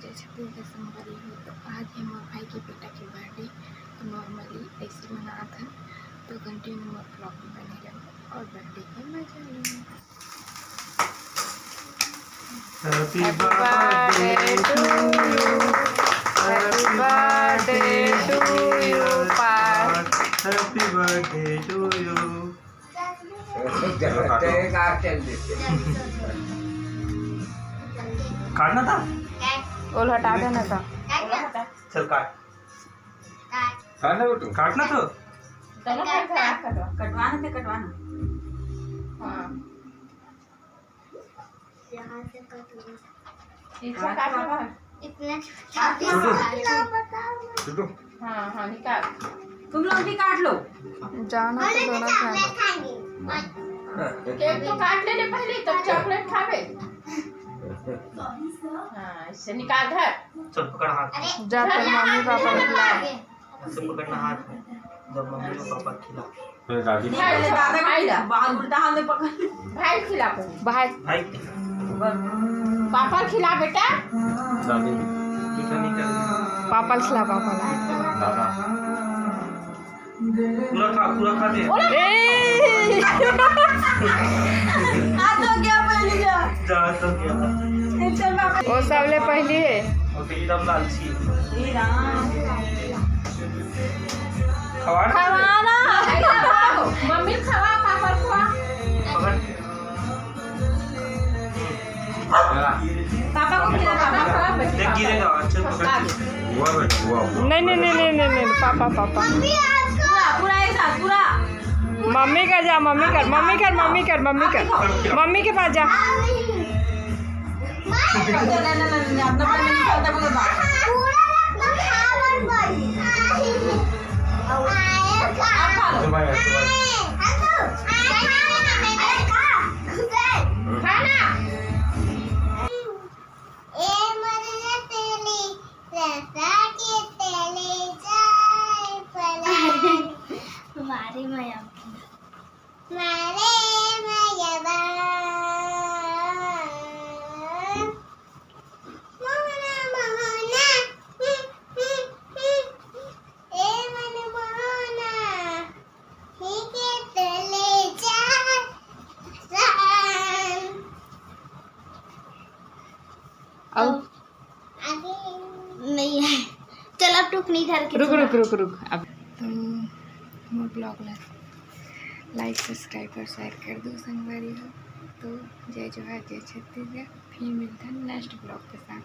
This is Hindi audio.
जय छत्तीसगढ़ संगवारी हो। तो आज है मोर भाई के बेटा के बर्थडे। तो नॉर्मली ऐसे मना था, तो कंटिन्यू मोर ब्लॉग में बने रहो और बर्थडे के मजा लो। Happy birthday to you, happy birthday to you Parth, happy birthday to you. काटना था, ओल हटा देना था। चल काट, काटना तो कटवाना थे, कटवाना। हाँ हाँ हाँ निकाल। तुम लोग भी काट लो। जाना तो दोनों केक तो काट लेने पहले, तब चॉकलेट खावे। हाँ इससे निकाल धर। चल पकड़ हाथ, जा तो मम्मी पापा को खिला। ऐसे पकड़ना हाथ में, जब मम्मी को पापा खिला। पहले दादा को खिला, बाद उल्टा हाथ में पकड़। भाई खिला भाई, भाई पापा खिला बेटा। दादी जूठा नहीं कर, पापा खिला, पापा दादा पूरा खा दे। आ तो गया पहले जा तो क्या चल बाबा। वो सबले पहली है। और फिर एकदम लालची हे राम, खवाना मम्मी खवा, पापा खवा। पकड़ पापा को खिला, पापा खवा बेटा। देख गिरेगा। अच्छा पकड़, नहीं पापा। पूरा एक साथ पूरा। मम्मी कर जा, मम्मी के पास जा। अपना पानी निकालता पूरा बाहर। अब नहीं है, चल अब टुकनी धर के रुक अब तो मोर ब्लॉग लाइक सब्सक्राइब और शेयर कर दो संगवारी हो। तो जय जोहार, जय छत्तीसगढ़। फिर मिलता है नेक्स्ट ब्लॉग के साथ।